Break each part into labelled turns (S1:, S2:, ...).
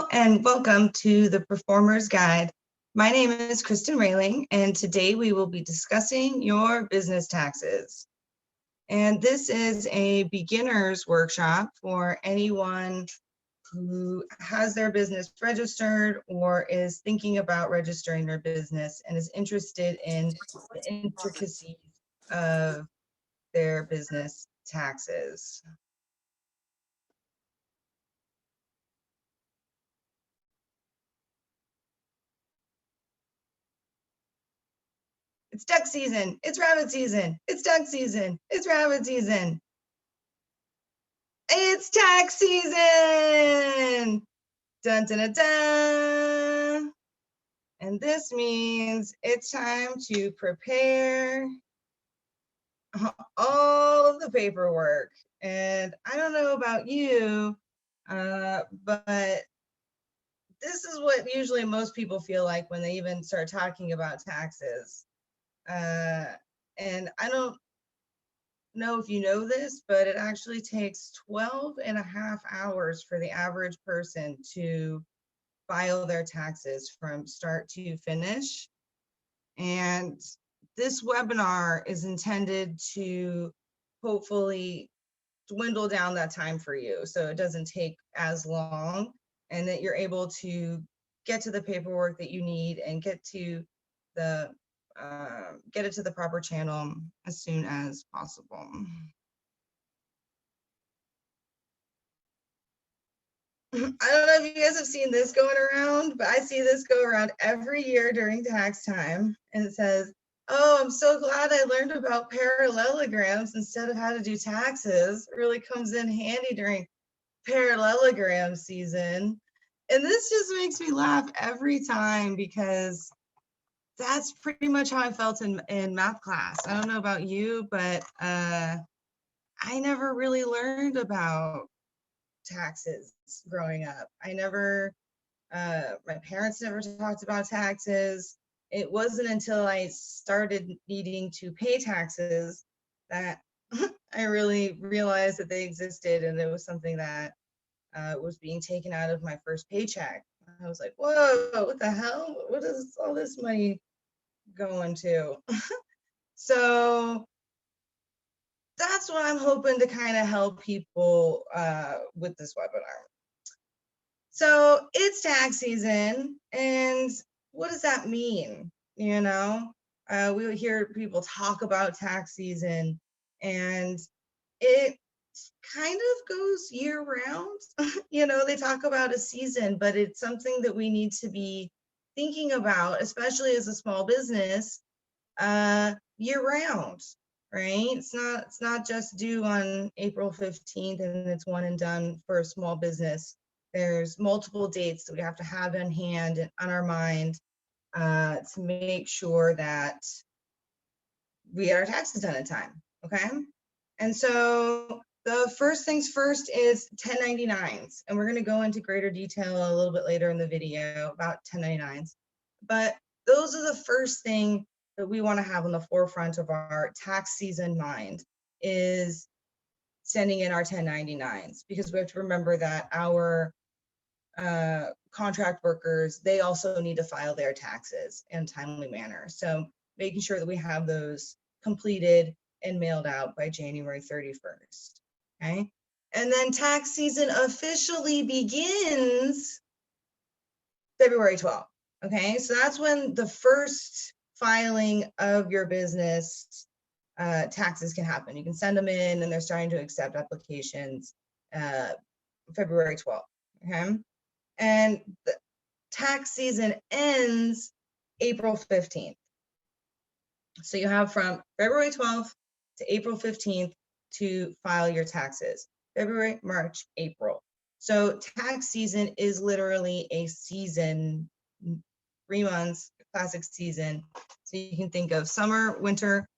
S1: Hello and welcome to the Performer's Guide. My name is Krystin Railing, and today we will be discussing your business taxes. And this is a beginner's workshop for anyone who has their business registered or is thinking about registering their business and is interested in the intricacies of their business taxes. It's duck season, it's rabbit season, it's duck season, it's rabbit season. It's tax season! Dun, dun, dun, dun. And this means it's time to prepare all of the paperwork. And I don't know about you, but this is what usually most people feel like when they even start talking about taxes. And I don't know if you know this, but it actually takes 12 and a half hours for the average person to file their taxes from start to finish. And this webinar is intended to hopefully dwindle down that time for you so it doesn't take as long and that you're able to get to the paperwork that you need and get to the get it to the proper channel as soon as possible. I don't know if you guys have seen this going around, but I see this go around every year during tax time. And it says, oh, I'm so glad I learned about parallelograms instead of how to do taxes. It really comes in handy during parallelogram season. And this just makes me laugh every time because that's pretty much how I felt in math class. I don't know about you, but I never really learned about taxes growing up. I never, my parents never talked about taxes. It wasn't until I started needing to pay taxes that I really realized that they existed and it was something that was being taken out of my first paycheck. I was like, whoa, what the hell? What is all this money going to? So that's what I'm hoping to kind of help people with this webinar. So it's tax season, and what does that mean? You know, we hear people talk about tax season, and it kind of goes year round. You know, they talk about a season, but it's something that we need to be thinking about, especially as a small business, year round, right? It's not just due on April 15th and it's one and done for a small business. There's multiple dates that we have to have in hand and on our mind to make sure that we get our taxes done in time, okay? And so the first things first is 1099s, and we're going to go into greater detail a little bit later in the video about 1099s. But those are the first thing that we want to have on the forefront of our tax season mind is sending in our 1099s, because we have to remember that our contract workers, they also need to file their taxes in a timely manner. So making sure that we have those completed and mailed out by January 31st, okay? And then tax season officially begins February 12th, okay? So that's when the first filing of your business taxes can happen. You can send them in and they're starting to accept applications February 12th, okay? And the tax season ends April 15th. So you have from February 12th to April 15th to file your taxes. February, March, April. So tax season is literally a season, 3 months, classic season. So you can think of summer, winter,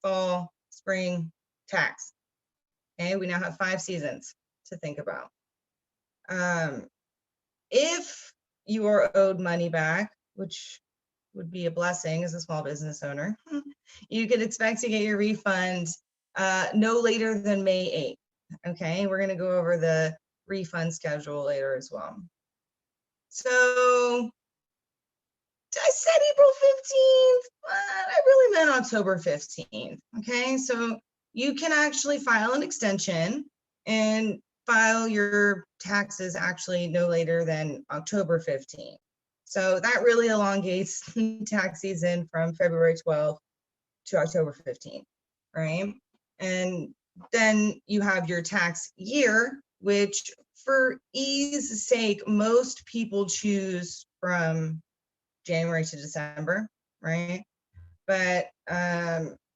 S1: fall, spring, tax. Okay, we now have 5 seasons to think about. If you are owed money back, which would be a blessing as a small business owner, you can expect to get your refund no later than May 8th. Okay, we're going to go over the refund schedule later as well. So I said April 15th, but I really meant October 15th. Okay, so you can actually file an extension and file your taxes actually no later than October 15th. So that really elongates tax season from February 12th to October 15th, right? And then you have your tax year, which for ease sake, most people choose from January to December, right? But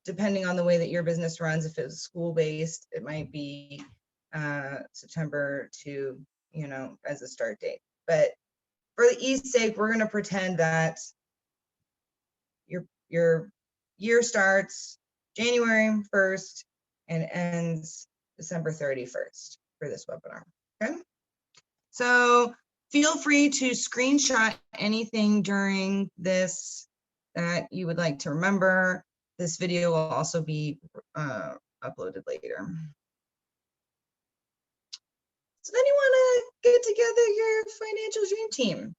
S1: depending on the way that your business runs, if it's school-based, it might be September to, as a start date. But for the ease sake, we're going to pretend that your year starts January 1st and ends December 31st for this webinar, okay? So feel free to screenshot anything during this that you would like to remember. This video will also be uploaded later. So then you want to get together your financial dream team.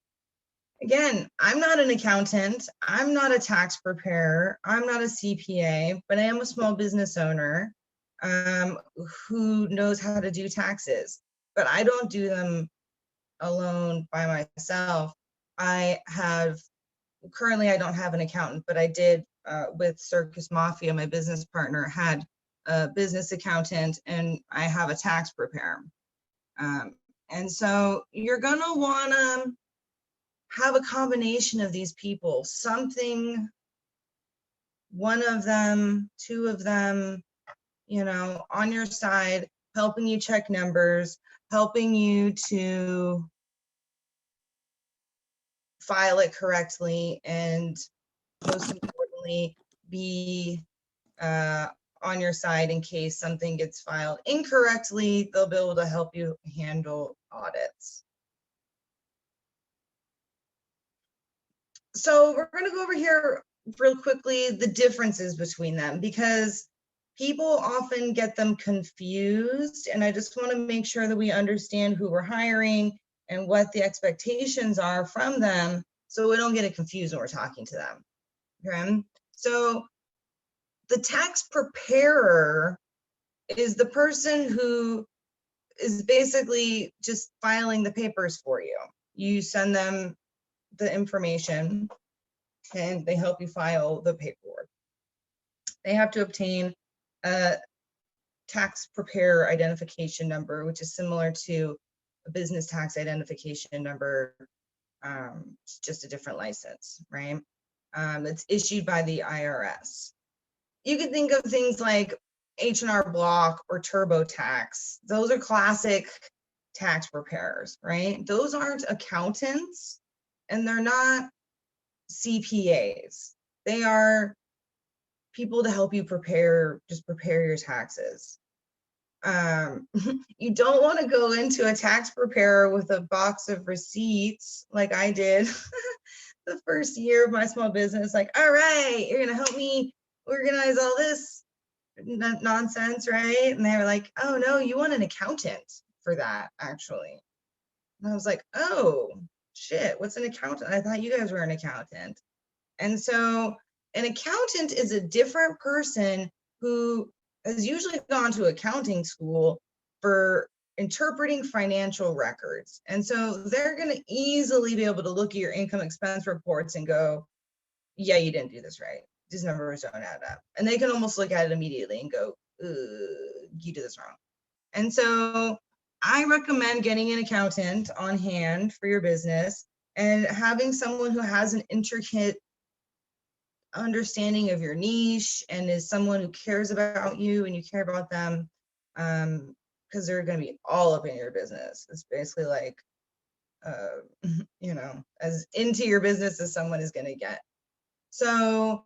S1: Again, I'm not an accountant. I'm not a tax preparer. I'm not a CPA, but I am a small business owner who knows how to do taxes. But I don't do them alone by myself. Currently I don't have an accountant, but I did with Circus Mafia, my business partner had a business accountant, and I have a tax preparer. And so you're gonna wanna have a combination of these people, one of them, two of them, on your side, helping you check numbers, helping you to file it correctly, and most importantly, be on your side in case something gets filed incorrectly. They'll be able to help you handle audits. So we're going to go over here real quickly, the differences between them, because people often get them confused, and I just want to make sure that we understand who we're hiring and what the expectations are from them, so we don't get it confused when we're talking to them. Okay, so the tax preparer is the person who is basically just filing the papers for you. You send them the information and they help you file the paperwork. They have to obtain a tax preparer identification number, which is similar to a business tax identification number. It's just a different license, right? It's issued by the IRS. You can think of things like H&R Block or TurboTax. Those are classic tax preparers, right? Those aren't accountants and they're not CPAs. They are people to help you prepare your taxes. You don't want to go into a tax preparer with a box of receipts like I did the first year of my small business. Like, all right, you're going to help me organize all this nonsense, right? And they were like, oh no, you want an accountant for that, actually. And I was like, oh shit, what's an accountant? I thought you guys were an accountant. And so an accountant is a different person who has usually gone to accounting school for interpreting financial records. And so they're going to easily be able to look at your income expense reports and go, yeah, you didn't do this right. These numbers don't add up. And they can almost look at it immediately and go, you did this wrong. And so I recommend getting an accountant on hand for your business and having someone who has an intricate understanding of your niche and is someone who cares about you and you care about them, because they're going to be all up in your business. It's basically like, as into your business as someone is going to get. So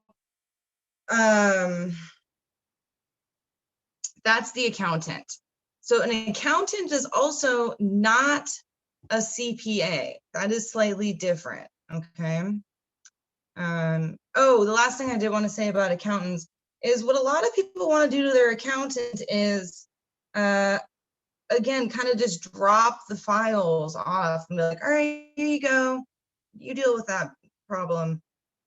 S1: that's the accountant. So an accountant is also not a CPA. That is slightly different, okay? Oh, the last thing I did want to say about accountants is what a lot of people want to do to their accountant is again, kind of just drop the files off and be like, all right, here you go. You deal with that problem.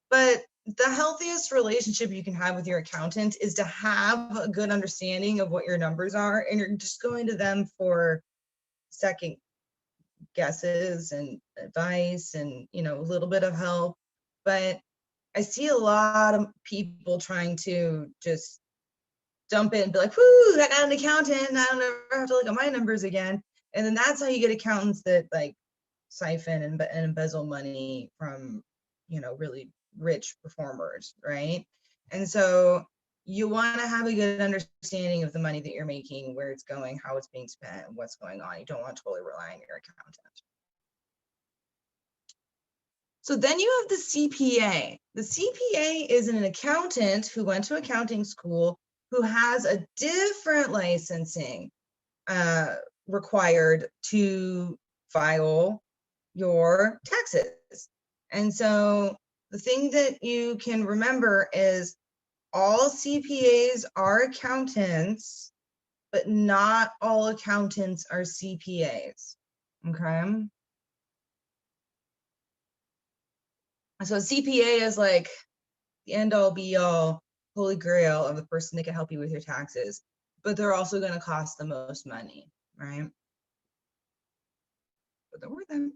S1: But the healthiest relationship you can have with your accountant is to have a good understanding of what your numbers are, and you're just going to them for second guesses and advice and, you know, a little bit of help. But I see a lot of people trying to just dump in and be like, whoo, I got an accountant, I don't ever have to look at my numbers again. And then that's how you get accountants that like siphon and embezzle money from, you know, really rich performers, right? And so you want to have a good understanding of the money that you're making, where it's going, how it's being spent, what's going on. You don't want to totally rely on your accountant. So then you have the CPA. The CPA is an accountant who went to accounting school, who has a different licensing required to file your taxes. And so the thing that you can remember is all CPAs are accountants, but not all accountants are CPAs. Okay. So CPA is like the end all be all, holy grail of the person that can help you with your taxes, but they're also going to cost the most money, right? But they're worth it.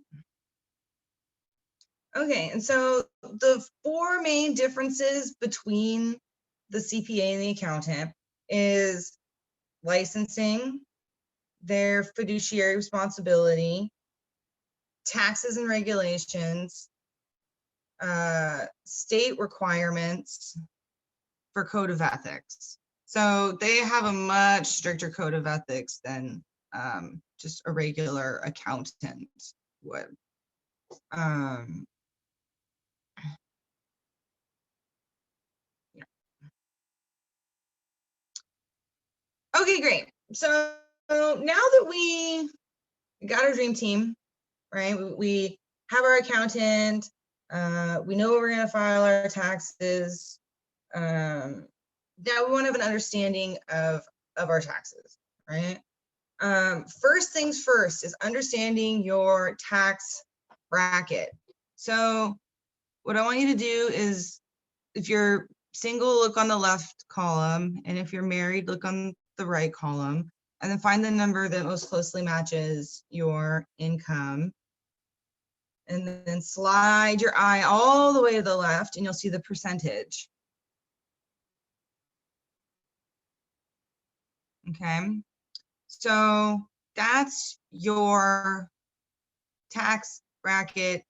S1: Okay, and so the four main differences between the CPA and the accountant is licensing, their fiduciary responsibility, taxes and regulations, state requirements for code of ethics. So they have a much stricter code of ethics than just a regular accountant would. Okay, great. So now that we got our dream team, right? We have our accountant. We know we're going to file our taxes. Now we want to have an understanding of our taxes, right? First things first is understanding your tax bracket. So what I want you to do is, if you're single, look on the left column, and if you're married, look on the right column, and then find the number that most closely matches your income. And then slide your eye all the way to the left, and you'll see the percentage. Okay, so that's your tax bracket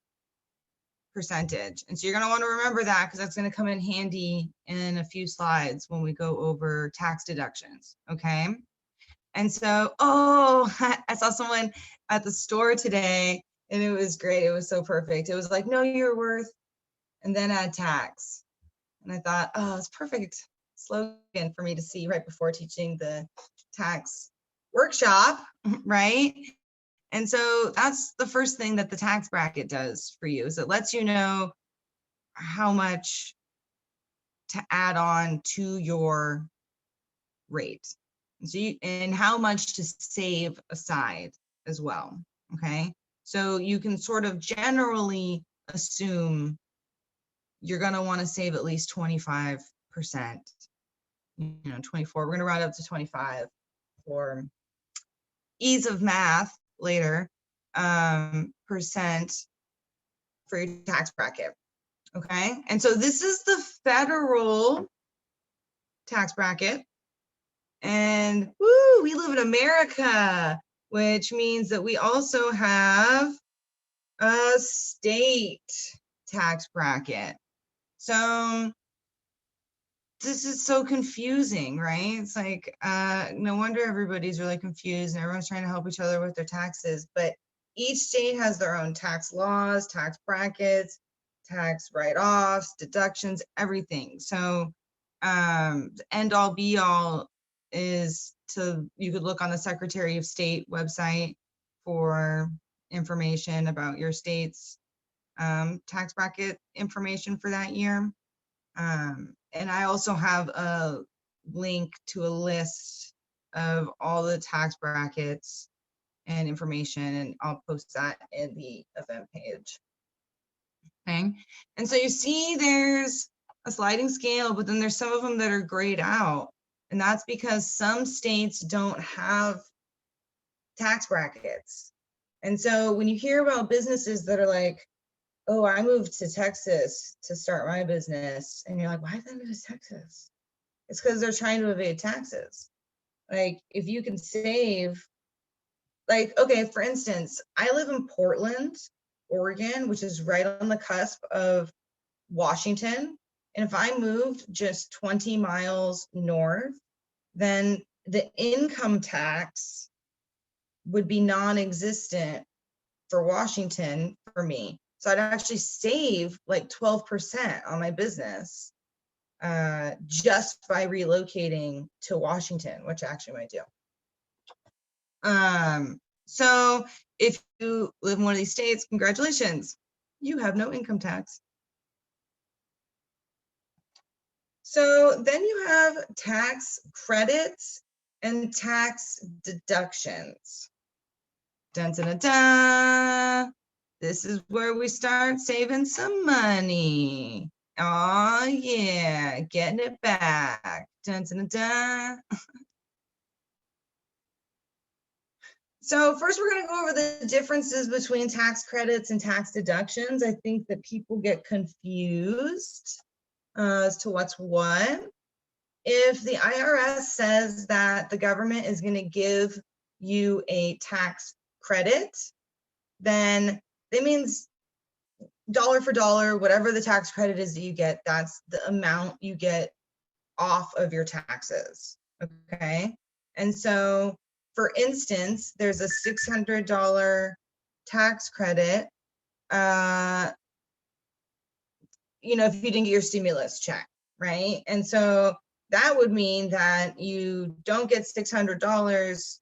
S1: percentage. And so you're going to want to remember that, because that's going to come in handy in a few slides when we go over tax deductions. Okay. And so, oh, I saw someone at the store today and it was great. It was so perfect. It was like, know your worth and then add tax. And I thought, oh, it's perfect slogan for me to see right before teaching the tax workshop, right? And so that's the first thing that the tax bracket does for you, is it lets you know how much to add on to your rate. So and how much to save aside as well. Okay. So you can sort of generally assume you're going to want to save at least 25%, 24. We're going to round up to 25 for ease of math later, percent for your tax bracket. Okay. And so this is the federal tax bracket. And woo, we live in America, which means that we also have a state tax bracket. So this is so confusing, right? It's like, no wonder everybody's really confused and everyone's trying to help each other with their taxes. But each state has their own tax laws, tax brackets, tax write-offs, deductions, everything. So the end all be all is you could look on the Secretary of State website for information about your state's tax bracket information for that year. And I also have a link to a list of all the tax brackets and information, and I'll post that in the event page. Okay, and so you see there's a sliding scale, but then there's some of them that are grayed out, and that's because some states don't have tax brackets. And so when you hear about businesses that are like, oh, I moved to Texas to start my business, and you're like, why did they move to Texas? It's because they're trying to evade taxes. Like, if you can save, like, okay, for instance, I live in Portland, Oregon, which is right on the cusp of Washington. And if I moved just 20 miles north, then the income tax would be non-existent for Washington for me. So I'd actually save like 12% on my business just by relocating to Washington, which I actually might do. So if you live in one of these states, congratulations, you have no income tax. So then you have tax credits and tax deductions. Dun, dun, dun, dun. This is where we start saving some money. Oh yeah, getting it back. Dun, dun, dun, dun. So first we're going to go over the differences between tax credits and tax deductions. I think that people get confused as to what's what. If the IRS says that the government is going to give you a tax credit, then that means dollar for dollar, whatever the tax credit is that you get, that's the amount you get off of your taxes. Okay. And so, for instance, there's a $600 tax credit. You know, if you didn't get your stimulus check, right? And so that would mean that you don't get $600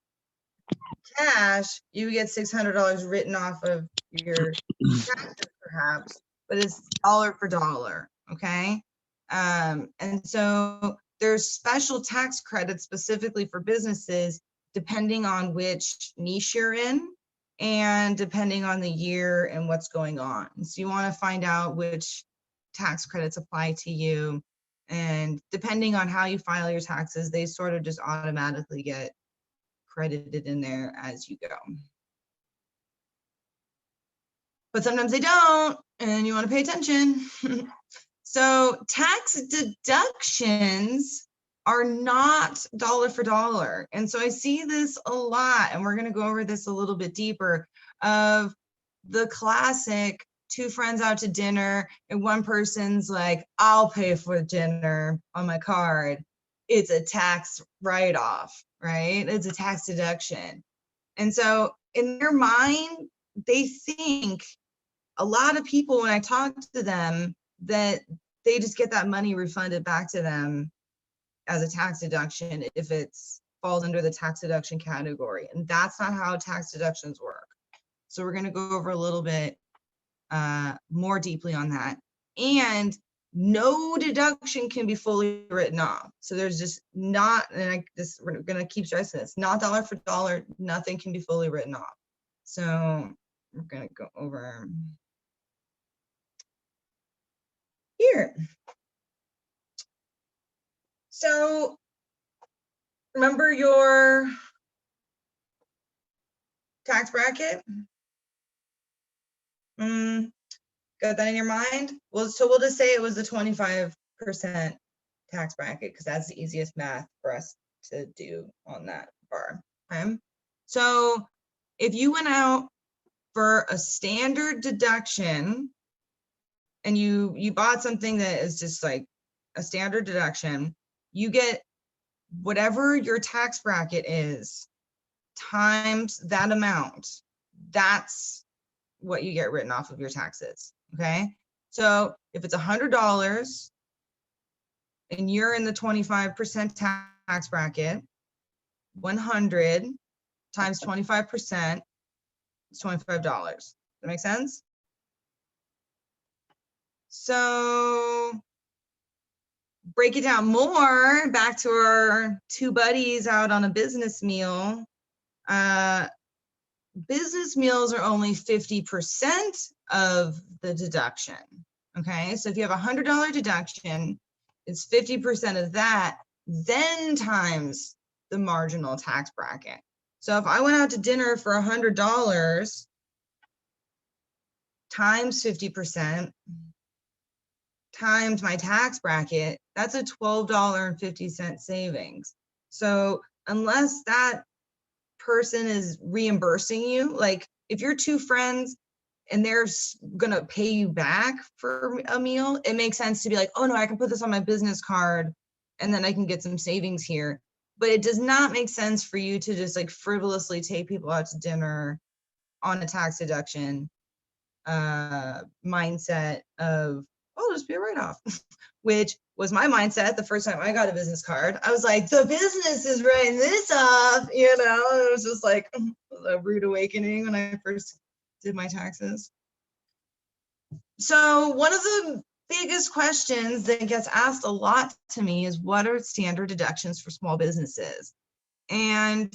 S1: cash, you get $600 written off of your taxes perhaps, but it's dollar for dollar, okay? And so there's special tax credits specifically for businesses depending on which niche you're in and depending on the year and what's going on. So you want to find out which tax credits apply to you, and depending on how you file your taxes, they sort of just automatically get credited in there as you go. But sometimes they don't, and you want to pay attention. So tax deductions are not dollar for dollar. And so I see this a lot, and we're going to go over this a little bit deeper, of the classic two friends out to dinner and one person's like, I'll pay for dinner on my card. It's a tax write-off, right? It's a tax deduction. And so in their mind, they think, a lot of people, when I talk to them, that they just get that money refunded back to them as a tax deduction if it falls under the tax deduction category. And that's not how tax deductions work. So we're going to go over a little bit more deeply on that. And no deduction can be fully written off. So there's just not, and we're going to keep stressing this, not dollar for dollar, nothing can be fully written off. So we're going to go over here. So remember your tax bracket? Got that in your mind? Well, so we'll just say it was the 25% tax bracket because that's the easiest math for us to do on that bar. Okay. So if you went out for a standard deduction and you bought something that is just like a standard deduction, you get whatever your tax bracket is times that amount. That's what you get written off of your taxes. Okay. So if it's $100 and you're in the 25% tax bracket, 100 times 25% is $25. Does that make sense? So break it down more, back to our two buddies out on a business meal. Business meals are only 50% of the deduction. Okay, so if you have a $100 deduction, it's 50% of that, then times the marginal tax bracket. So if I went out to dinner for $100 times 50% times my tax bracket, that's a $12.50 savings. So unless that person is reimbursing you, like if you're two friends and they're gonna pay you back for a meal, it makes sense to be like, oh no, I can put this on my business card and then I can get some savings here. But it does not make sense for you to just like frivolously take people out to dinner on a tax deduction mindset of, oh, just be a write-off, which was my mindset the first time I got a business card. I was like, the business is writing this off, you know. It was just like a rude awakening when I first did my taxes. So one of the biggest questions that gets asked a lot to me is, what are standard deductions for small businesses? And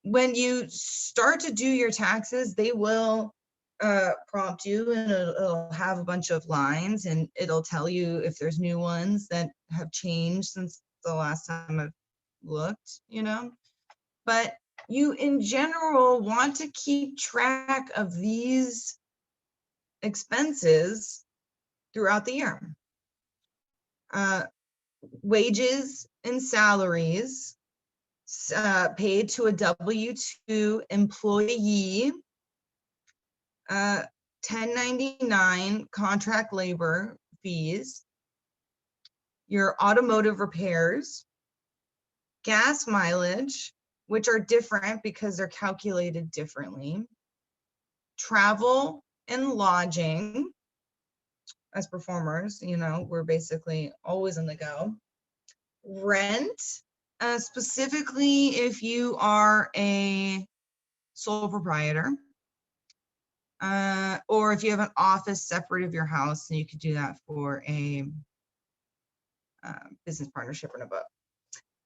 S1: when you start to do your taxes, they will prompt you, and it'll have a bunch of lines, and it'll tell you if there's new ones that have changed since the last time I've looked, you know. But you in general want to keep track of these expenses throughout the year. Wages and salaries paid to a W-2 employee, 1099 contract labor fees, your automotive repairs, gas mileage, which are different because they're calculated differently, travel and lodging. As performers, you know, we're basically always on the go. Rent, specifically if you are a sole proprietor, or if you have an office separate of your house, and you could do that for a business partnership or an above.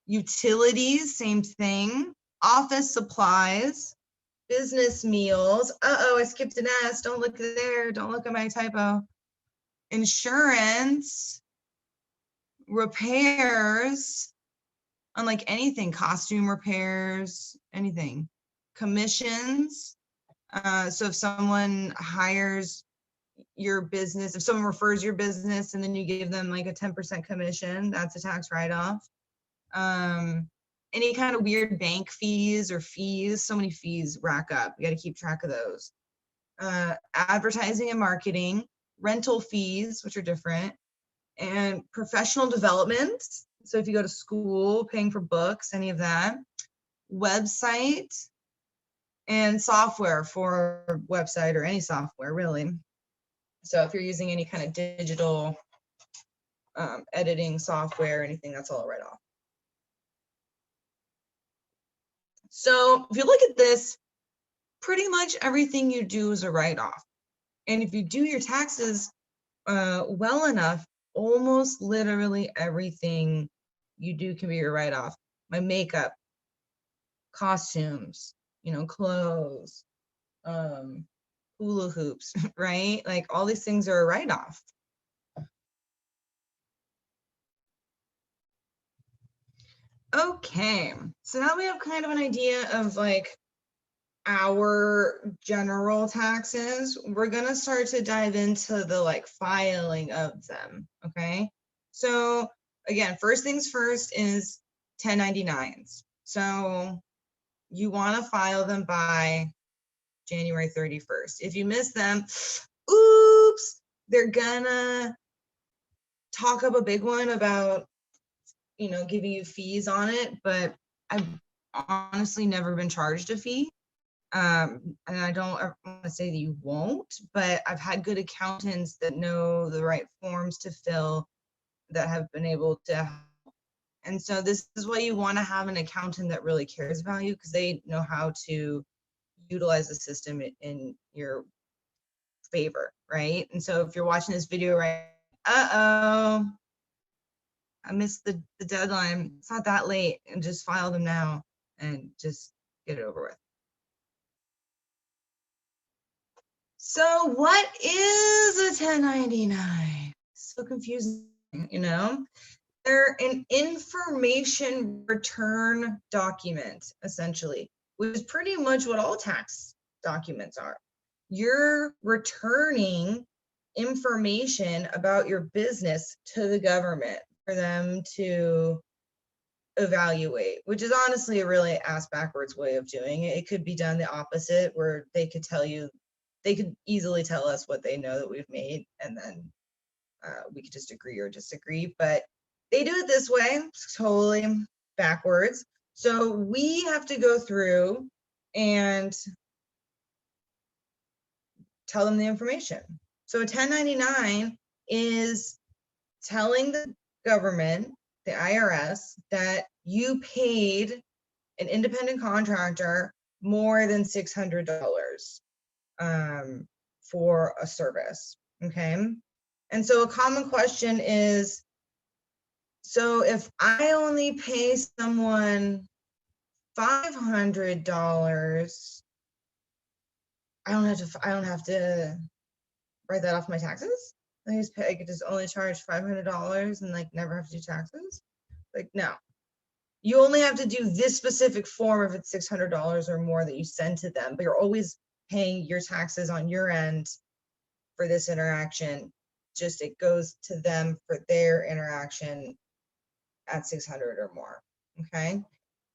S1: Utilities, same thing. Office supplies, business meals. Uh-oh, I skipped an S. Don't look there. Don't look at my typo. Insurance, repairs, unlike anything, costume repairs, anything. Commissions. So if someone hires your business, if someone refers your business and then you give them like a 10% commission, that's a tax write-off. Any kind of weird bank fees or fees, so many fees rack up. You got to keep track of those. Advertising and marketing, rental fees, which are different, and professional development. So if you go to school, paying for books, any of that. Website and software for website or any software, really. So if you're using any kind of digital editing software or anything, that's all a write-off. So if you look at this, pretty much everything you do is a write-off. And if you do your taxes well enough, almost literally everything you do can be your write-off. My makeup, costumes, you know, clothes, hula hoops, right? Like all these things are a write-off. Okay, so now we have kind of an idea of like our general taxes. We're gonna start to dive into the like filing of them, okay? So again, first things first is 1099s. So you wanna file them by January 31st. If you miss them, oops, they're gonna talk up a big one about, you know, giving you fees on it, but I've honestly never been charged a fee. And I don't ever want to say that you won't, but I've had good accountants that know the right forms to fill that have been able to help. And so this is why you want to have an accountant that really cares about you, because they know how to utilize the system in your favor, right? And so if you're watching this video right, uh-oh, I missed the deadline. It's not that late, and just file them now and just get it over with. So what is a 1099? So confusing, you know? They're an information return document, essentially, which is pretty much what all tax documents are. You're returning information about your business to the government for them to evaluate, which is honestly a really ass backwards way of doing it. It could be done the opposite, where they could tell you, they could easily tell us what they know that we've made, and then we could just agree or disagree. But they do it this way, it's totally backwards. So we have to go through and tell them the information. So a 1099 is telling the government, the IRS, that you paid an independent contractor more than $600 for a service, okay? And so a common question is, so if I only pay someone $500, I don't have to write that off my taxes? I could just only charge $500 and like never have to do taxes? Like, no. You only have to do this specific form if it's $600 or more that you send to them, but you're always paying your taxes on your end for this interaction. Just it goes to them for their interaction at 600 or more, okay?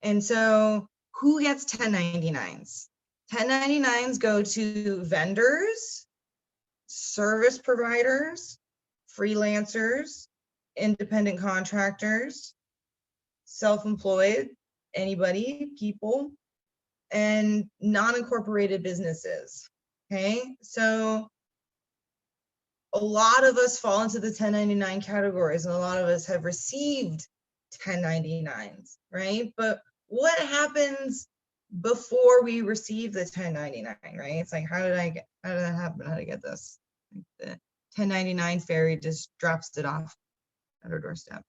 S1: And so who gets 1099s? 1099s go to vendors, service providers, freelancers, independent contractors, self-employed, anybody, people, and non-incorporated businesses, okay? So a lot of us fall into the 1099 categories, and a lot of us have received 1099s, right? But what happens before we receive the 1099, right? It's like, how did that happen? How did I get this? The 1099 fairy just drops it off at our doorstep.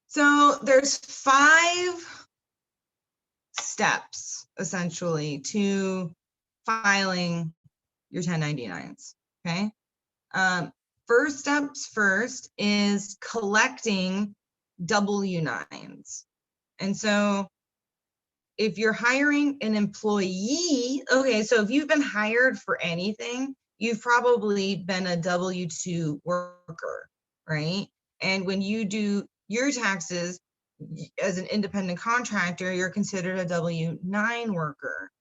S1: So there's 5 steps essentially to filing your 1099s, okay? First steps first is collecting W-9s. And so if you're hiring an employee, okay, so if you've been hired for anything, you've probably been a W-2 worker, right? And when you do your taxes as an independent contractor, you're considered a W-9 worker.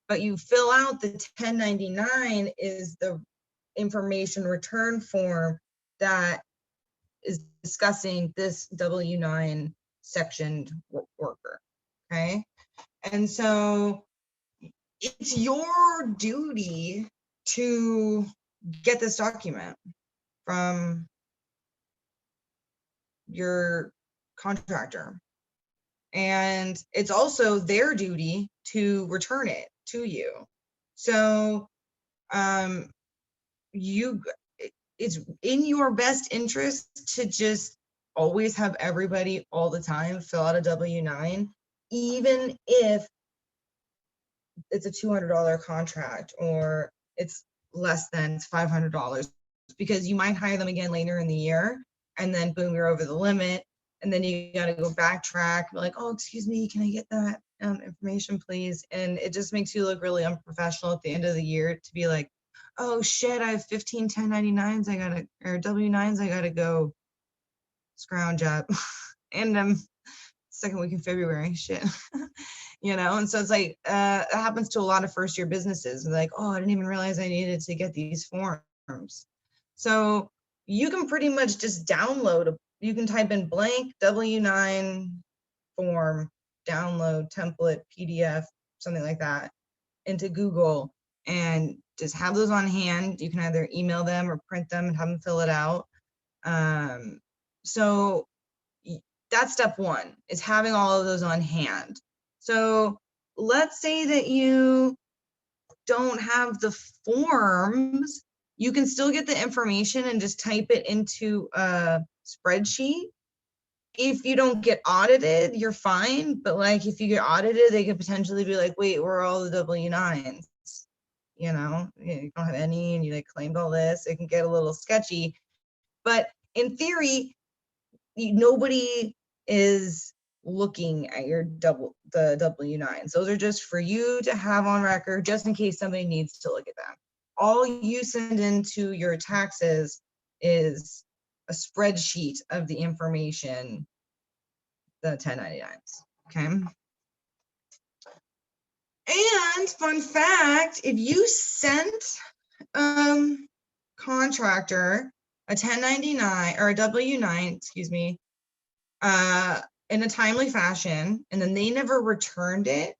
S1: But you fill out the 1099 is the information return form that is discussing this W-9 sectioned worker, okay? And so it's your duty to get this document from your contractor. And it's also their duty to return it to you. So it's in your best interest to just always have everybody all the time fill out a W-9, even if it's a $200 contract or it's less than $500, because you might hire them again later in the year, and then boom, you're over the limit, and then you got to go backtrack, be like, oh, excuse me, can I get that information, please? And it just makes you look really unprofessional at the end of the year to be like, oh shit, I have 15 1099s or W-9s I gotta go scrounge up. And second week in February, shit. You know, and so it's like, it happens to a lot of first year businesses. They're like, oh, I didn't even realize I needed to get these forms. So you can pretty much just download, you can type in blank W-9 form, download template, PDF, something like that, into Google, and just have those on hand. You can either email them or print them and have them fill it out. So that's step 1, is having all of those on hand. So let's say that you don't have the forms, you can still get the information and just type it into a spreadsheet. If you don't get audited, you're fine. But like if you get audited, they could potentially be like, wait, where are all the W-9s? You know, you don't have any and you like claimed all this. It can get a little sketchy. But in theory, nobody is looking at your the W-9s. Those are just for you to have on record, just in case somebody needs to look at them. All you send into your taxes is a spreadsheet of the information, the 1099s, okay? And fun fact, if you sent contractor a 1099 or a W-9, excuse me, in a timely fashion, and then they never returned it,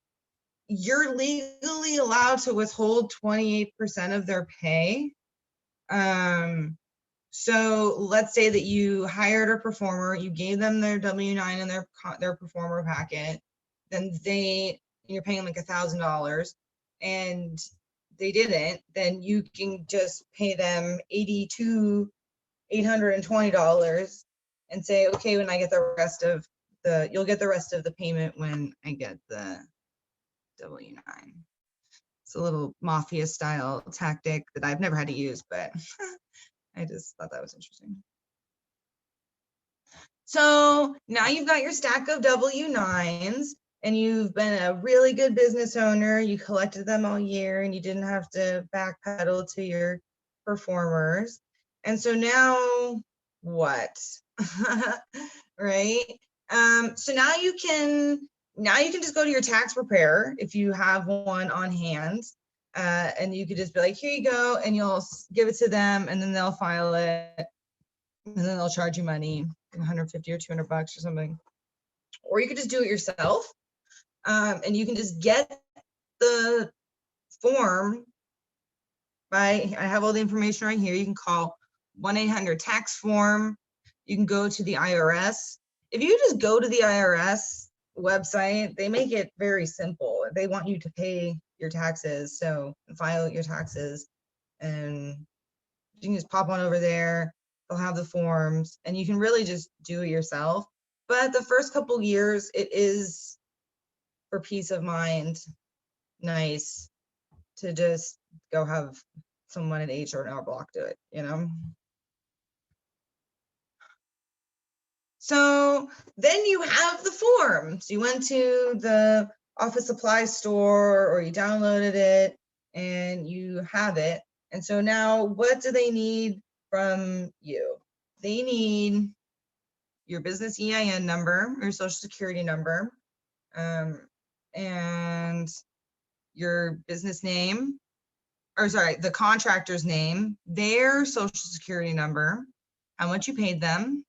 S1: you're legally allowed to withhold 28% of their pay. So let's say that you hired a performer, you gave them their W-9 and their performer packet, then you're paying like $1,000 and they didn't, then you can just pay them $820 and say, okay, when I get the rest of you'll get the rest of the payment when I get the W-9. It's a little mafia style tactic that I've never had to use, but I just thought that was interesting. So now you've got your stack of W-9s and you've been a really good business owner. You collected them all year and you didn't have to backpedal to your performers. And so now what? Right? So now you can just go to your tax preparer if you have one on hand. And you could just be like, here you go, and you'll give it to them and then they'll file it and then they'll charge you money, $150 or $200 or something. Or you could just do it yourself. And you can just get the form I have all the information right here. You can call 1-800-TAX-FORM. You can go to the IRS. If you just go to the IRS website, they make it very simple. They want you to pay your taxes, so file your taxes, and you can just pop on over there. They'll have the forms, and you can really just do it yourself. But the first couple years, it is, for peace of mind, nice to just go have someone at H&R Block do it, you know? So then you have the forms. You went to the office supply store or you downloaded it and you have it. And so now what do they need from you? They need your business EIN number, your social security number, and your business name, or sorry, the contractor's name, their social security number, how much you paid them,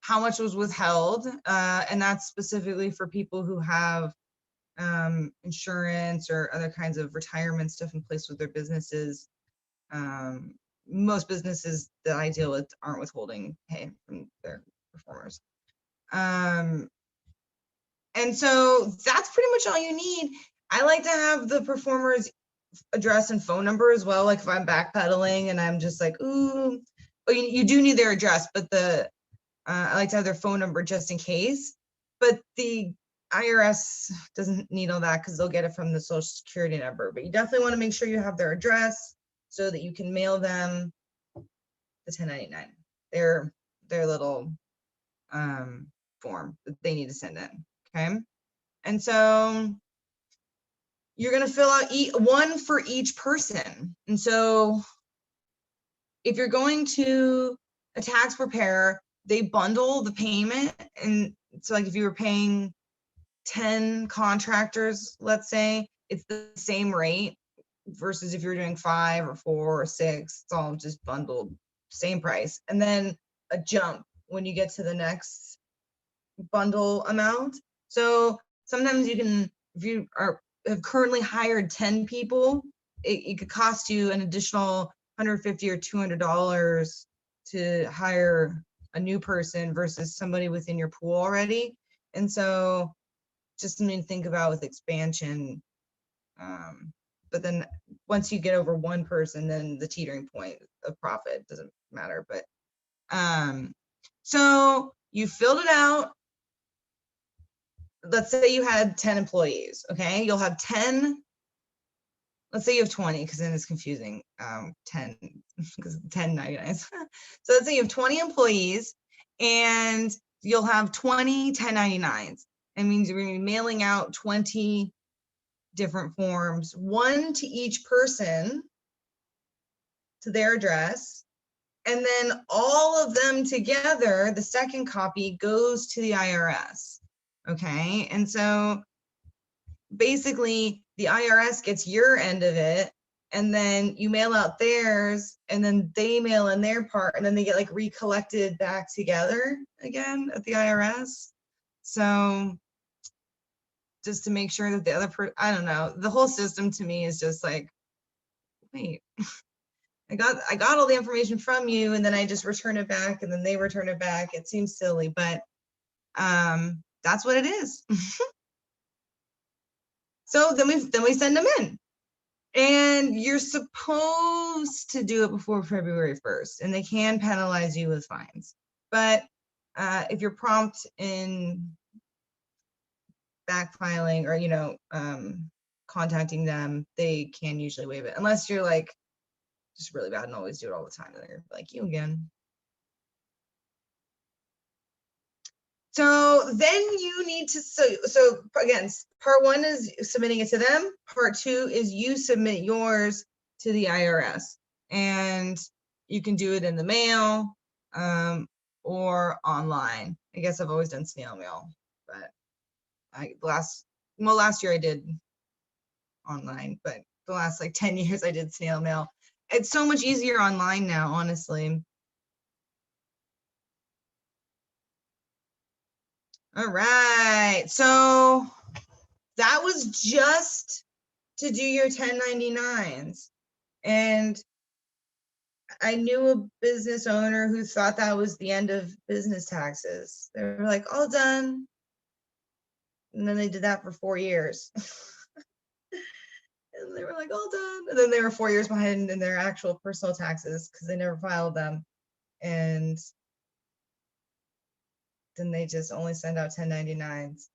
S1: how much was withheld, and that's specifically for people who have insurance or other kinds of retirement stuff in place with their businesses. Most businesses that I deal with aren't withholding pay from their performers. And so that's pretty much all you need. I like to have the performer's address and phone number as well. Like if I'm backpedaling and I'm just like, ooh, oh, you do need their address, but I like to have their phone number just in case. But the IRS doesn't need all that because they'll get it from the social security number. But you definitely want to make sure you have their address so that you can mail them the 1099, their little form that they need to send in. Okay. And so you're going to fill out one for each person. And so if you're going to a tax preparer, they bundle the payment. And so like if you were paying 10 contractors, let's say, it's the same rate versus if you're doing 5 or 4 or 6, it's all just bundled, same price. And then a jump when you get to the next bundle amount. So sometimes you can, if you have currently hired 10 people, it could cost you an additional $150 or $200 to hire a new person versus somebody within your pool already. And so just something to think about with expansion. but then once you get over one person, then the teetering point of profit doesn't matter. But so you filled it out. Let's say you had 10 employees, okay? You'll have 10, let's say you have 20, because then it's confusing, 10, because 1099s. So let's say you have 20 employees, and you'll have 20 1099s. It means you're going to be mailing out 20 different forms, one to each person to their address, and then all of them together, the second copy goes to the IRS, okay? And so basically the IRS gets your end of it, and then you mail out theirs, and then they mail in their part, and then they get like recollected back together again at the IRS. So just to make sure that the other I don't know, the whole system to me is just like, wait, I got all the information from you, and then I just return it back, and then they return it back. It seems silly, but that's what it is. So then we send them in, and you're supposed to do it before February 1st, and they can penalize you with fines. But if you're prompt in backfiling or contacting them, they can usually waive it, unless you're like just really bad and always do it all the time. And they're like, you again. So then you need to, so again, part one is submitting it to them. Part two is you submit yours to the IRS, and you can do it in the mail or online. I guess I've always done snail mail, but last year I did online, but the last like 10 years I did snail mail. It's so much easier online now, honestly. All right, so that was just to do your 1099s. And I knew a business owner who thought that was the end of business taxes. They were like, all done. And then they did that for 4 years. And they were like, all done. And then they were 4 years behind in their actual personal taxes because they never filed them. And then they just only send out 1099s.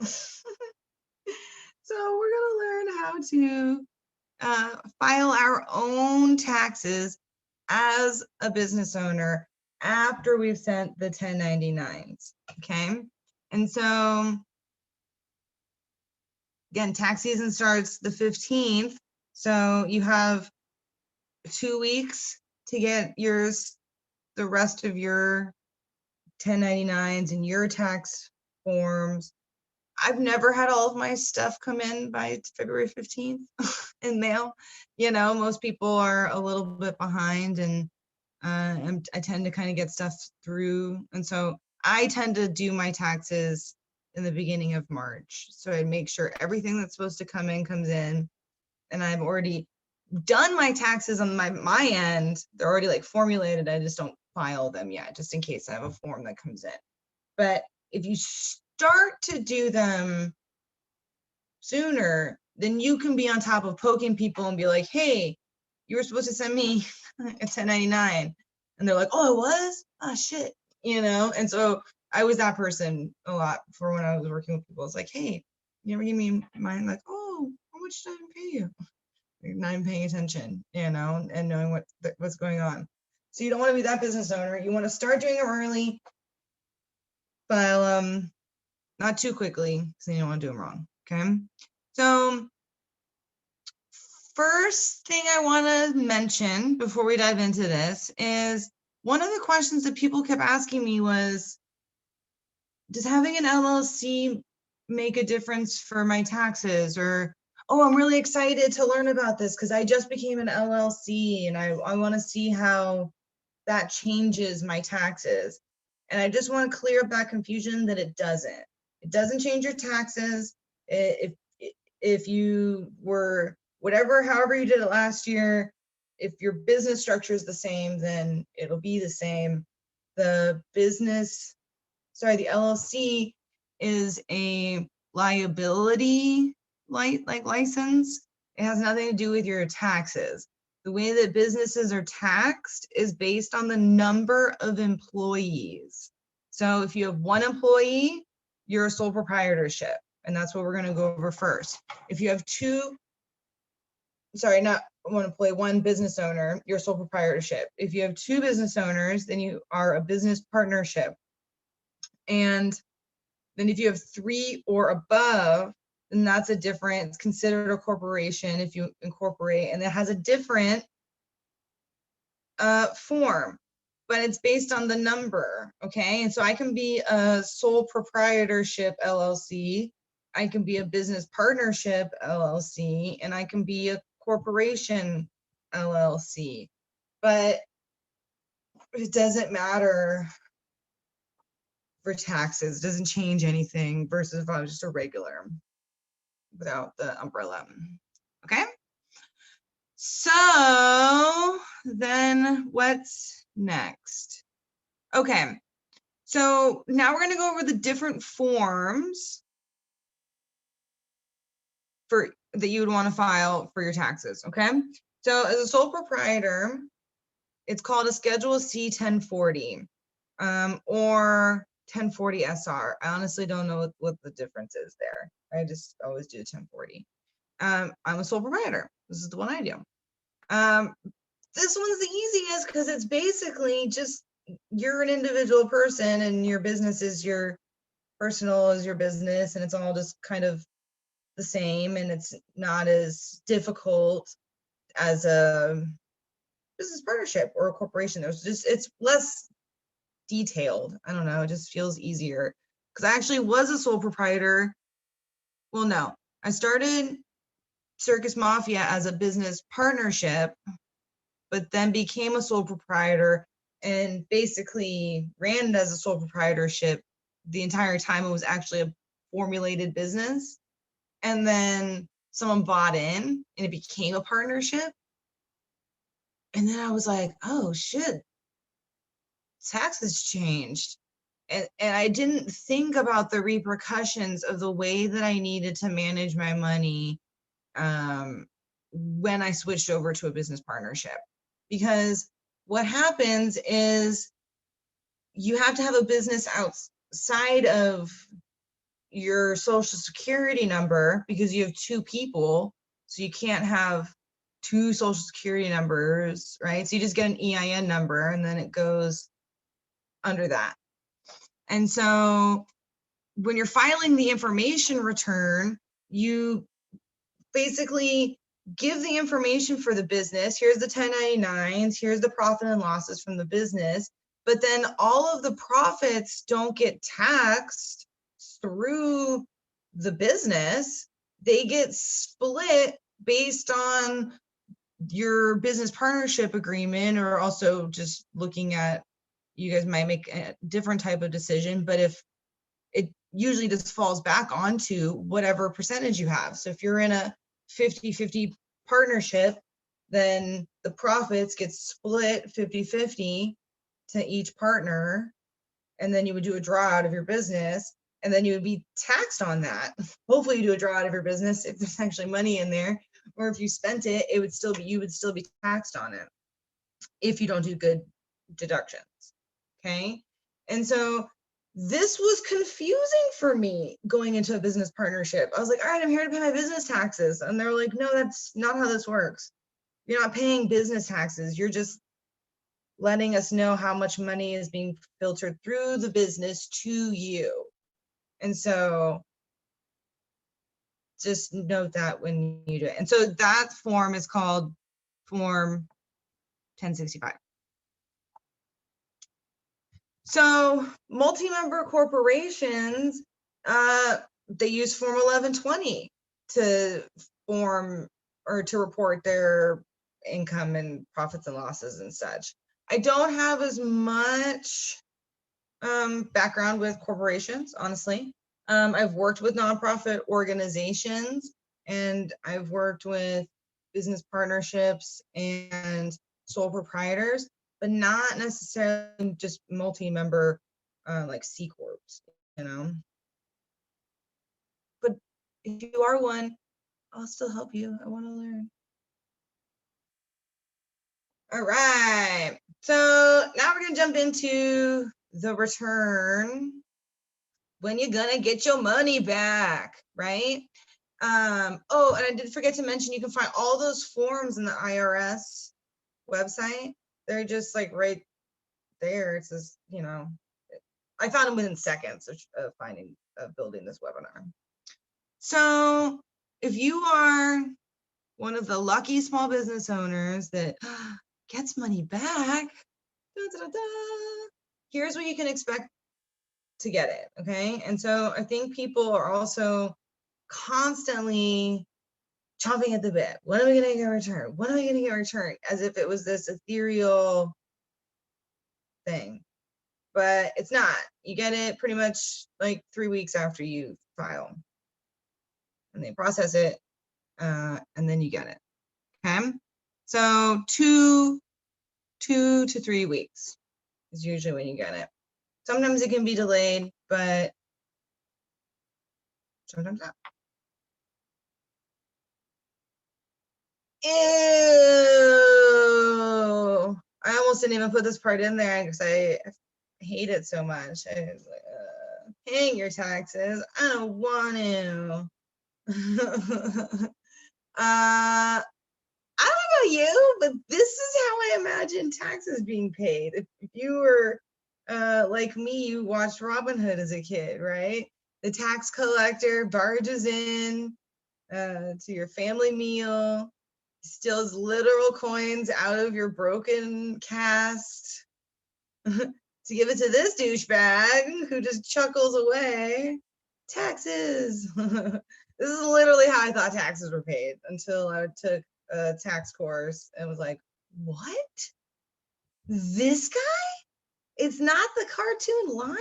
S1: So we're going to learn how to file our own taxes as a business owner after we've sent the 1099s, okay? And so, again, tax season starts the 15th, so you have 2 weeks to get the rest of your 1099s and your tax forms. I've never had all of my stuff come in by February 15th in mail. Most people are a little bit behind, and I tend to kind of get stuff through. And so I tend to do my taxes in the beginning of March. So I make sure everything that's supposed to come in comes in. And I've already done my taxes on my end. They're already like formulated. I just don't file them yet, just in case I have a form that comes in. But if you start to do them sooner, then you can be on top of poking people and be like, hey, you were supposed to send me a 1099. And they're like, oh, I was? Oh, shit. And so I was that person a lot for when I was working with people. It's like, hey, you ever give me mine? Like, oh, how much did I pay you? Like, not even paying attention, and knowing what's going on. So you don't want to be that business owner. You want to start doing them early, file not too quickly, because then you don't want to do them wrong, okay? So first thing I want to mention before we dive into this is one of the questions that people kept asking me was, does having an LLC make a difference for my taxes? Or, oh, I'm really excited to learn about this because I just became an LLC and I want to see how that changes my taxes. And I just want to clear up that confusion that it doesn't. It doesn't change your taxes. If you were however you did it last year, if your business structure is the same, then it'll be the same. The LLC is a liability license. It has nothing to do with your taxes. The way that businesses are taxed is based on the number of employees. So if you have one employee, you're a sole proprietorship, and that's what we're going to go over first. If you have two, sorry, not one employee, one business owner, you're a sole proprietorship. If you have two business owners, then you are a business partnership. And then if you have three or above, then that's a different, it's considered a corporation if you incorporate, and it has a different form, but it's based on the number, okay? And so I can be a sole proprietorship LLC, I can be a business partnership LLC, and I can be a corporation LLC, but it doesn't matter for taxes, it doesn't change anything versus if I was just a regular without the umbrella, okay? So then what's next? Okay, so now we're gonna go over the different forms for that you would want to file for your taxes, okay? So as a sole proprietor, it's called a Schedule C 1040 or 1040 SR. I honestly don't know what the difference is there. I just always do 1040. I'm a sole proprietor. This is the one I do. This one's the easiest because it's basically just you're an individual person and your business is your personal is your business, and it's all just kind of the same, and it's not as difficult as a business partnership or a corporation. It's less detailed. I don't know, it just feels easier because I actually was a sole proprietor. Well, no, I started Circus Mafia as a business partnership, but then became a sole proprietor and basically ran it as a sole proprietorship the entire time it was actually a formulated business. And then someone bought in and it became a partnership. And then I was like, oh shit, taxes changed. And I didn't think about the repercussions of the way that I needed to manage my money when I switched over to a business partnership. Because what happens is you have to have a business outside of your social security number because you have two people. So you can't have two social security numbers, right? So you just get an EIN number and then it goes under that. And so when you're filing the information return, you basically give the information for the business. Here's the 1099s, here's the profit and losses from the business, but then all of the profits don't get taxed through the business. They get split based on your business partnership agreement, or also just looking at, you guys might make a different type of decision, but if it usually just falls back onto whatever percentage you have. So if you're in a 50-50 partnership, then the profits get split 50-50 to each partner, and then you would do a draw out of your business, and then you would be taxed on that. Hopefully you do a draw out of your business if there's actually money in there, or if you spent it, it would still be, you would still be taxed on it if you don't do good deductions, okay? And so this was confusing for me going into a business partnership. I was like, all right, I'm here to pay my business taxes. And they're like, no, that's not how this works. You're not paying business taxes. You're just letting us know how much money is being filtered through the business to you. And so just note that when you do it. And so that form is called Form 1065. So multi-member corporations, they use Form 1120 to form or to report their income and profits and losses and such. I don't have as much background with corporations, honestly. I've worked with nonprofit organizations, and I've worked with business partnerships and sole proprietors, but not necessarily just multi-member like C corps, you know. But if you are one, I'll still help you. I want to learn. All right. So now we're going to jump into the return. When you're going to get your money back, right? Oh, and I did forget to mention, you can find all those forms in the IRS website. They're just like right there. It says, you know, I found them within seconds of building this webinar. So if you are one of the lucky small business owners that gets money back, here's what you can expect to get it, okay? And so I think people are also constantly chomping at the bit. When are we going to get a return? When are we going to get a return? As if it was this ethereal thing. But it's not. You get it pretty much like 3 weeks after you file. And they process it, and then you get it. Okay? So 2 to 3 weeks is usually when you get it. Sometimes it can be delayed, but sometimes not. Ew. I almost didn't even put this part in there because I hate it so much. I was like, paying your taxes. I don't want to. I don't know about you, but this is how I imagine taxes being paid. If you were like me, you watched Robin Hood as a kid, right? The tax collector barges in to your family meal, steals literal coins out of your broken cast to give it to this douchebag who just chuckles away. Taxes. This is literally how I thought taxes were paid until I took a tax course and was like, what? This guy? It's not the cartoon lion?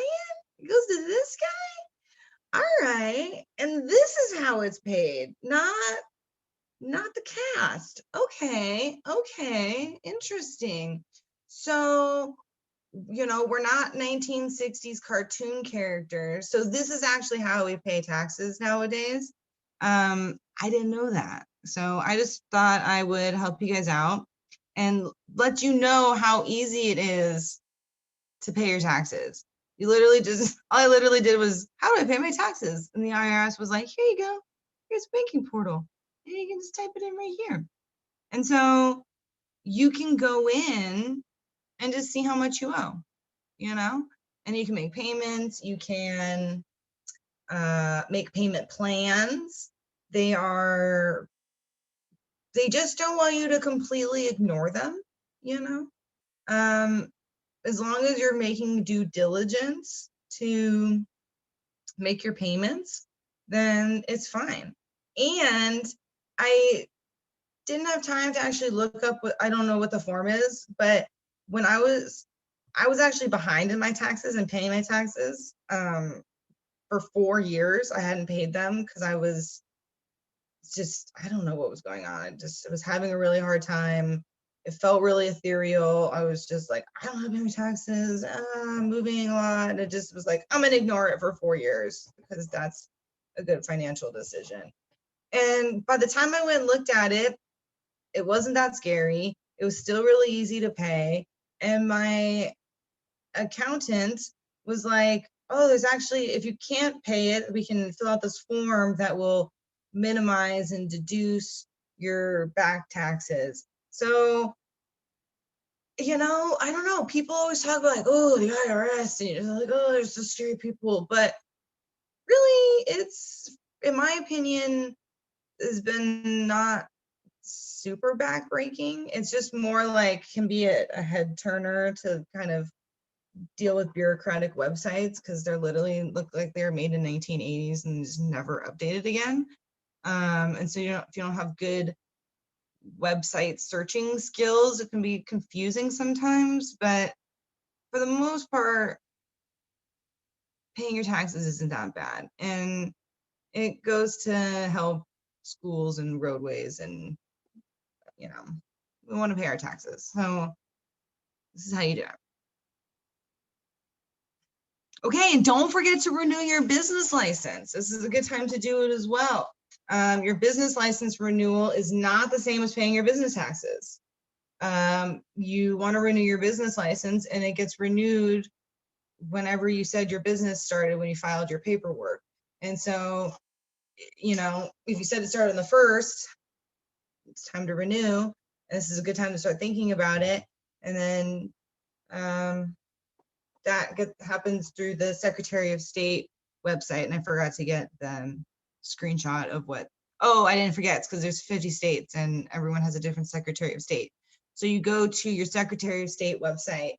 S1: It goes to this guy? All right. And this is how it's paid, not the cast. Okay. Interesting. So, you know, we're not 1960s cartoon characters. So this is actually how we pay taxes nowadays. I didn't know that. So I just thought I would help you guys out and let you know how easy it is to pay your taxes. You literally just, all I literally did was, how do I pay my taxes? And the IRS was like, here you go. Here's a banking portal. And you can just type it in right here. And so you can go in and just see how much you owe, you know? And you can make payments. You can make payment plans. They just don't want you to completely ignore them, you know? As long as you're making due diligence to make your payments, then it's fine. And I didn't have time to actually look up I don't know what the form is, but when I was actually behind in my taxes and paying my taxes for 4 years. I hadn't paid them because I was I don't know what was going on. I was having a really hard time. It felt really ethereal. I was just like, I don't have any taxes. I'm moving a lot. And it just was like, I'm going to ignore it for 4 years because that's a good financial decision. And by the time I went and looked at it, it wasn't that scary. It was still really easy to pay. And my accountant was like, oh, there's actually, if you can't pay it, we can fill out this form that will minimize and deduce your back taxes. So, you know, I don't know. People always talk about like, oh, the IRS, and you're like, oh, there's just scary people. But really, it's, in my opinion, has been not super backbreaking. It's just more like can be a head turner to kind of deal with bureaucratic websites because they're literally look like they were made in 1980s and just never updated again. And so if you don't have good website searching skills, it can be confusing sometimes. But for the most part, paying your taxes isn't that bad, and it goes to help schools and roadways, and you know, we want to pay our taxes. So this is how you do it. Okay, and don't forget to renew your business license. This is a good time to do it as well. Your business license renewal is not the same as paying your business taxes. You want to renew your business license, and it gets renewed whenever you said your business started, when you filed your paperwork. And so, you know, if you said it started on the 1st, it's time to renew. And this is a good time to start thinking about it. And then that happens through the Secretary of State website. And I forgot to get the screenshot of what, oh, I didn't forget. It's because there's 50 states and everyone has a different Secretary of State. So you go to your Secretary of State website,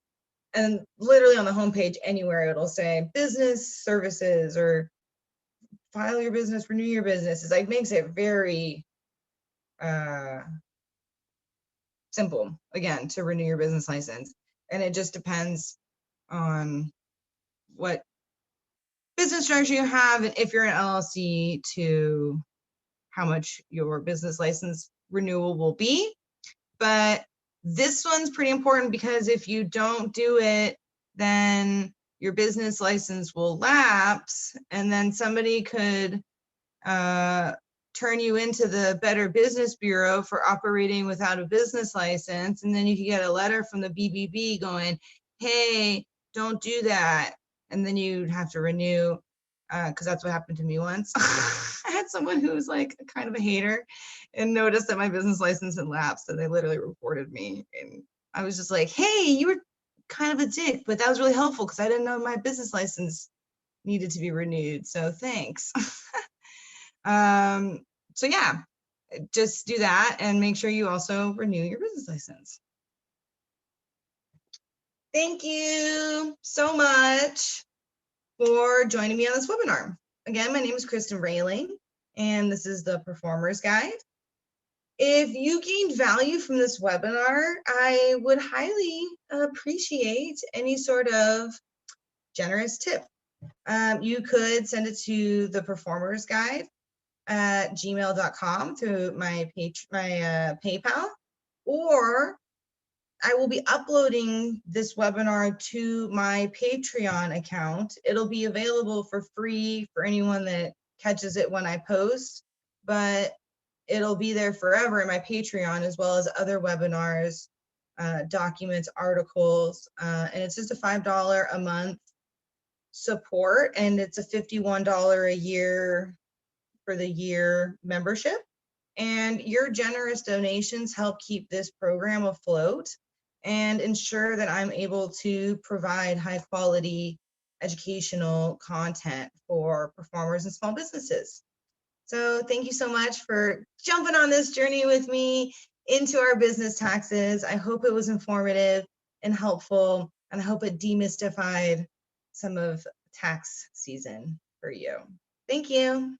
S1: and literally on the homepage anywhere, it'll say business services or file your business, renew your business. It's like, makes it very simple, again, to renew your business license. And it just depends on what business structure you have, and if you're an LLC, to how much your business license renewal will be. But this one's pretty important, because if you don't do it, then your business license will lapse, and then somebody could turn you into the Better Business Bureau for operating without a business license. And then you could get a letter from the BBB going, hey, don't do that. And then you'd have to renew, because that's what happened to me once. I had someone who was like kind of a hater and noticed that my business license had lapsed, and they literally reported me. And I was just like, hey, you were kind of a dick, but that was really helpful because I didn't know my business license needed to be renewed. So thanks. So yeah, just do that and make sure you also renew your business license. Thank you so much for joining me on this webinar. Again, my name is Krystin Railing, and this is the Performer's Guide. If you gained value from this webinar, I would highly appreciate any sort of generous tip. You could send it to the Performer's Guide at gmail.com through my PayPal, or I will be uploading this webinar to my Patreon account. It'll be available for free for anyone that catches it when I post, but it'll be there forever in my Patreon, as well as other webinars, documents, articles, and it's just a $5 a month support, and it's a $51 a year for the year membership. And your generous donations help keep this program afloat and ensure that I'm able to provide high quality educational content for performers and small businesses. So thank you so much for jumping on this journey with me into our business taxes. I hope it was informative and helpful, and I hope it demystified some of tax season for you. Thank you.